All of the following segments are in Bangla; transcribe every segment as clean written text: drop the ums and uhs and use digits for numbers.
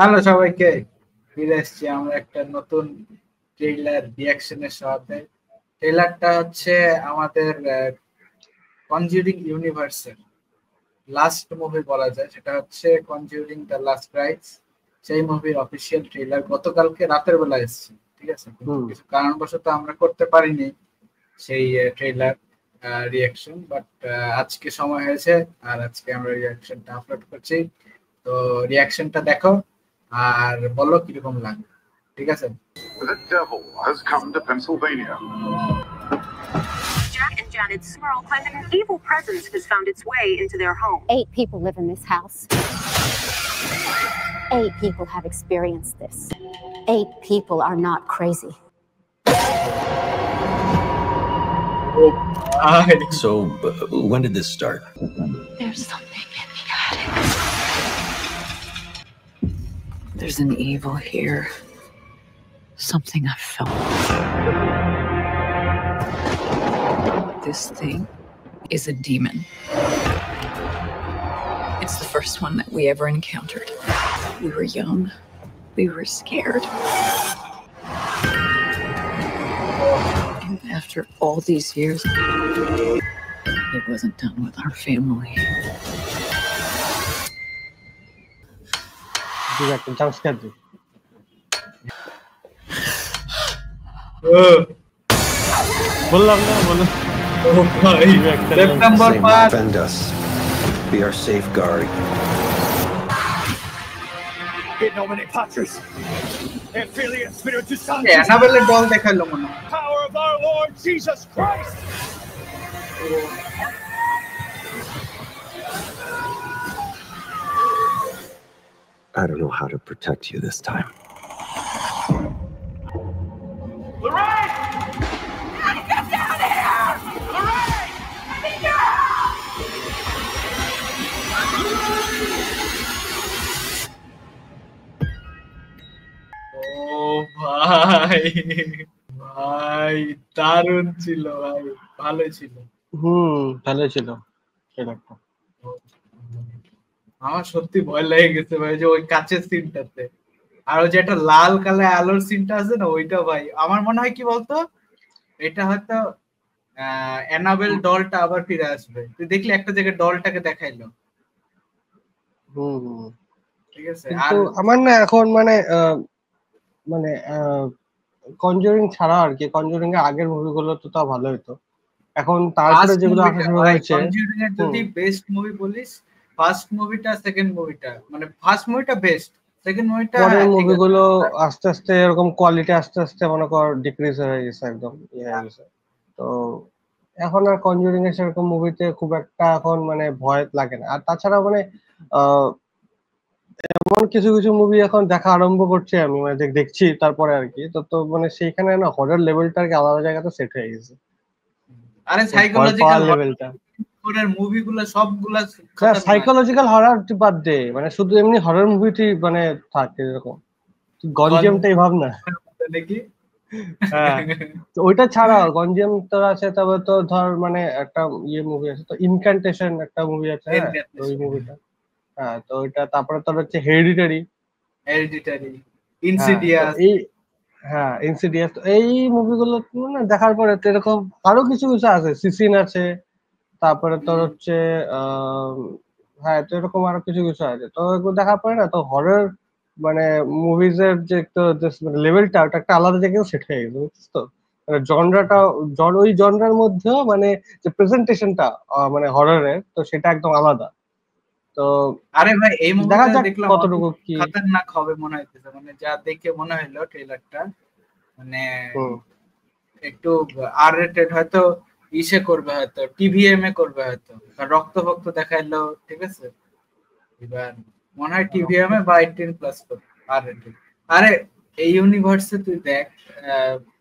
হ্যালো সবাইকে, ফিরে এসেছি আমরা একটা নতুন ট্রেইলার রিয়াকশনের সাথে। ট্রেইলারটা হচ্ছে আমাদের কনজিউরিং ইউনিভার্সের লাস্ট মুভি বলা যায়, সেটা হচ্ছে কনজিউরিং দ্য লাস্ট রাইটস। সেই মুভির অফিসিয়াল ট্রেইলার গতকালকে রাতের বেলা এসেছে, ঠিক আছে, কিন্তু কিছু কারণবশত আমরা করতে পারিনি সেই ট্রেইলার রিয়াকশন, বাট আজকে সময় হয়েছে আর আজকে আমরা রিয়াকশনটা আপলোড করছি। তো রিয়াকশনটা দেখো আর বলো কিরকম লাগে, ঠিক আছে? The devil has come to Pennsylvania. Jack and Janet Smurl claim that an evil presence has found its way into their home. 8 people live in this house. 8 people have experienced this. 8 people are not crazy. So, when did this start? There's something in the attic. There's an evil here. Something I felt. This thing is a demon. It's the first one that we ever encountered. We were young. We were scared. And after all these years, it wasn't done with our family. September Defend us. Be our safeguard. In nomine Patris et Filii et Spiritus Sanctus. অ্যানাবেলের দল দেখালো মনে হয়। Power of our Lord Jesus Christ. I don't know how to protect you this time. Lorraine! Get down here! Lorraine! ও ভাই, ভাই দারুণ ছিল ভাই, ভালো ছিল। ভালো ছিল ট্রেলারটা। আমার সত্যি ভয় লেগে গেছে ভাই, যে ওই কাচের সিনটাতে আর ওই যে একটা লাল কালার আলোর সিনটা আছে না, ওইটা ভাই আমার মনে হয় কি বলতো, এটা হয়তো অ্যানাবেল ডলটা আবার ফিরে আসবে। তুই দেখলি একটা জায়গায় ডলটাকে দেখাইলো, ঠিক আছে। আর আমার না এখন মানে মানে কনজুরিং ছাড়া আর কি, কনজুরিং এর আগের মুভিগুলো তো তাও ভালো হতো। এখন তারপরে যেগুলো আসা শুরু হয়েছে, কনজুরিং এর যদি বেস্ট মুভি বলিস, ফার্স্ট মুভিটা, সেকেন্ড মুভিটা, মানে ফার্স্ট মুভিটা বেস্ট, সেকেন্ড মুভিটা পরের মুভিগুলো আস্তে আস্তে এরকম কোয়ালিটি আস্তে আস্তে মনে কর ডিক্রিজ হয়ে গেছে, একদম ইয়ে হয়ে গেছে। তো এখন আর কনজুরিং এর সেরকম মুভিতে খুব একটা এখন মানে ভয় লাগে না। আর তাছাড়া মানে এমন কিছু কিছু মুভি এখন দেখা আরম্ভ করছি আমি, মানে দেখছি তারপরে আর কি, তো মানে সেইখানে না হরর লেভেলটা আর কি আলাদা জায়গাতে সেট হয়ে গেছে। আরে সাইকোলজিক্যাল লেভেলটা হরর মুভিগুলো সবগুলা সাইকোলজিক্যাল হরর বাদ দে, মানে শুধু এমনি হরর মুভিটি মানে থাকে এরকম গঞ্জিয়ামটাই ভাব না নাকি। তো ওইটা ছাড়াও গঞ্জিয়াম তোর আছে, তবে তো ধর মানে একটা ইয়ে মুভি আছে তো, ইনক্যান্টেশন একটা মুভি আছে, ওই মুভিটা। হ্যাঁ, তো ওইটা, তারপরে তোর হচ্ছে হেরিডিটারি, ইনসিডিয়াস। হ্যাঁ, ইনসিডিয়াস। এই মুভিগুলো না দেখার পরে তো এরকম আরো কিছু কিছু আছে, সিসিন আছে, তারপরে তোর হচ্ছে হ্যাঁ, তো এরকম আরো কিছু কিছু আছে। তো এগুলো দেখার পরে না তো হরর মানে মুভিজ এর যে লেভেলটা, ওটা একটা আলাদা জায়গায় সেট হয়ে গেছে, বুঝছিস তো। জনরাটা, ওই জনরার মধ্যেও মানে যে প্রেজেন্টেশনটা মানে হররের, তো সেটা একদম আলাদা। তো আরে ভাই এই মুভিটা দেখলাম কতটুকু কি খতরনাক হবে মনে হইতেছে, মানে যা দেখে মনে হইলো ট্রেলারটা, মানে একটু আর রেটেড হয়তো ইসে করবে, হয়তো টিভিএম এ করবে, হয়তো রক্ত ভক্ত দেখাইলো, ঠিক আছে। এবার মনে হয় টিভিএম এ বা 18+ করবে আর রেটেড। আরে এই ইউনিভার্সে তুই দেখ,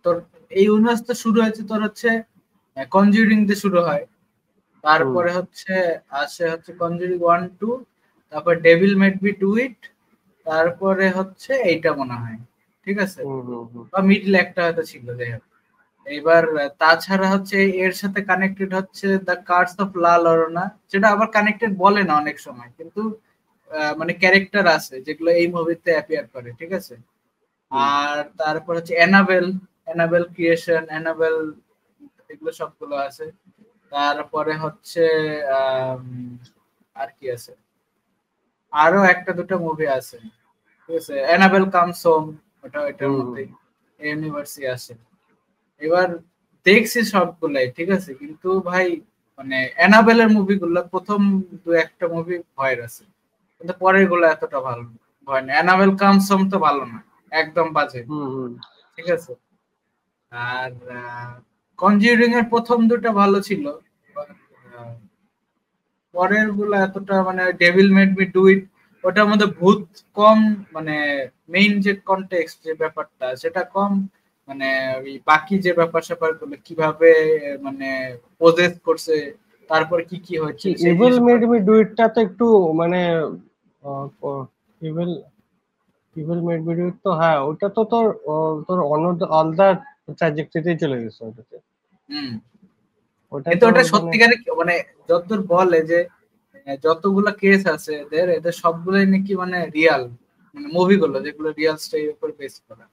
তোর এই ইউনিভার্স তো শুরু হয়েছে তোর হচ্ছে কনজিউরিং দিয়ে শুরু হয়, তারপরে হচ্ছে আসে হচ্ছে কনজুরিং 1, 2, তারপর devil made me do it, তারপরে হচ্ছে এইটা মনে হয়, ঠিক আছে, বা মিডল একটা হয়তো ছিল, যাই হোক। এবার তাছাড়া হচ্ছে এর সাথে কানেক্টেড হচ্ছে দ্য কার্স অফ লা llorona, যেটা আবার কানেক্টেড বলে না অনেক সময়, কিন্তু মানে ক্যারেক্টার আছে যেগুলো এই মুভিতে অ্যাপিয়ার করে, ঠিক আছে। আর তারপর হচ্ছে অ্যানাবেল ক্রিয়েশন, অ্যানাবেল, এগুলো সবগুলো আছে। তারপরে হচ্ছে আর কি আছে, আরো একটা দুটো মুভি আছে, ঠিক আছে। অ্যানাবেল কামস হোম, ওটা এটার মধ্যেই ইউনিভার্সই আছে। এবার দেখছি সবগুলাই, ঠিক আছে, কিন্তু ভাই মানে অ্যানাবেলের মুভিগুলো প্রথম দু একটা মুভি ভয়ের আছে, কিন্তু পরের গুলো এতটা ভালো ভয় না। অ্যানাবেল কামস হোম তো ভালো না, একদম বাজে, ঠিক আছে। আর কনজিউরিং এর প্রথম দুটো ভালো ছিল, পরের গুলো এতটা মানে devil made me do it, ওটার মধ্যে ভূত কম, মানে মেইন যে কনটেক্সট যে ব্যাপারটা সেটা কম, মানে ওই বাকি যে ব্যাপার স্যাপার গুলো কিভাবে মানে পজেস করছে, তারপর কি কি হচ্ছে। ইভিল মেড মি ডু ইটটা তো একটু মানে evil made me do it তো, হ্যাঁ ওটা তো তোর আলাদা ট্র্যাজেক্টরিতেই চলে গেছে ওটাতে। কিন্তু ওটা সত্যিকারে মানে যতদূর বলে যে যতগুলো কেস আছে এদের সবগুলোই নাকি মানে রিয়াল, মানে মুভিগুলো যেগুলো রিয়াল স্টোরির উপর বেস করা,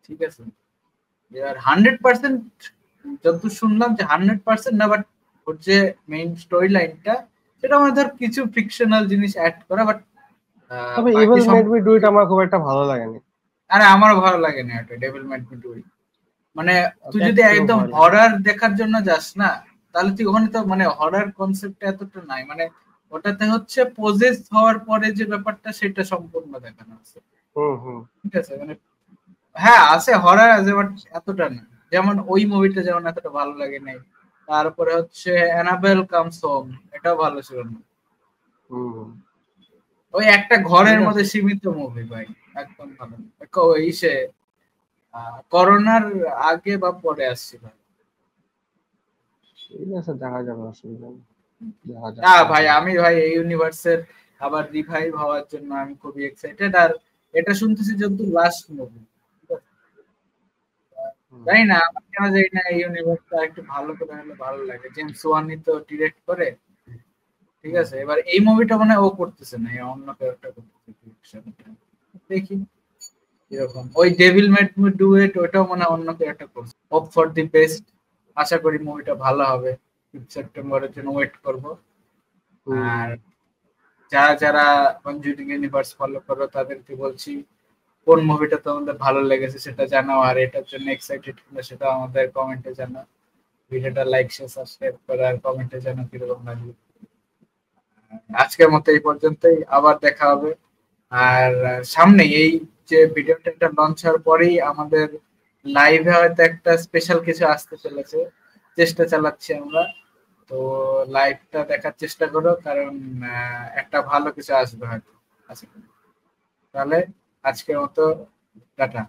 ঠিক আছে। আর 100% যতদূর শুনলাম যে 100% না, বাট ওর যে মেইন স্টোরি লাইনটা সেটা মানে ধর কিছু ফিকশনাল জিনিস অ্যাড করা, বাট তবে evil made me do it আমার খুব একটা ভালো লাগেনি। আরে আমারও ভালো লাগে না এটা devil made me do it. মানে তুই যদি একদম হরর দেখার জন্য যাস না, তাহলে তুই ওখানে তো মানে হরর কনসেপ্ট এতটা নাই, মানে ওটাতে হচ্ছে পজেস হওয়ার পরে যে ব্যাপারটা সেটা সম্পূর্ণ দেখানো আছে, ঠিক আছে। মানে হ্যাঁ আছে হরর আছে, বাট এতটা না। যেমন ওই মুভিটা যেমন এতটা ভালো লাগে নাই। তারপরে হচ্ছে অ্যানাবেল কামস হোম, এটাও ভালো ছিল না। ওই একটা ঘরের মধ্যে সীমিত মুভি ভাই, একদম ভালো না। ইসে করোনার আগে বা পরে আসছিল। ঠিক আছে, দেখা যাবে, অসুবিধা নেই। না ভাই আমি ভাই এই ইউনিভার্সের আবার রিভাইভ হওয়ার জন্য আমি খুবই এক্সাইটেড। আর এটা শুনতেছি যত লাস্ট মুভি, জানি না আমার কেন জানি না এই ইউনিভার্সটা একটু ভালো করে হলে ভালো লাগে। জেমস ওয়ানি তো ডিরেক্ট করে, ঠিক আছে। এবার এই মুভিটা মানে ও করতেছে না, অন্য কেউ একটা করতেছে, দেখি এরকম। ওই devil made me do it ওটাও মানে অন্য কেউ একটা করছে। হোপ ফর দি বেস্ট, আশা করি মুভিটা ভালো হবে। 5 সেপ্টেম্বরের জন্য ওয়েট করব। আর যারা যারা কনজিউরিং ইউনিভার্স ফলো করো তাদেরকে বলছি কোন মুভিটা তোমাদের ভালো লেগেছে সেটা জানাও, আর এটার জন্য এক্সাইটেড কিনা সেটা আমাদের কমেন্টে জানাও। ভিডিওটা লাইক শেয়ার সাবস্ক্রাইব করো আর কমেন্টে জানাও কিরকম লাগলো। আজকের মতো এই পর্যন্তই, আবার দেখা হবে। আর সামনে এই যে ভিডিওটা এটা লঞ্চ হওয়ার পরেই আমাদের লাইভে হয়তো একটা স্পেশাল কিছু আসতে চলেছে, চেষ্টা চালাচ্ছি আমরা। তো লাইভটা দেখার চেষ্টা করো, কারণ একটা ভালো কিছু আসবে হয়তো। তাহলে আজকের মতো টাটা।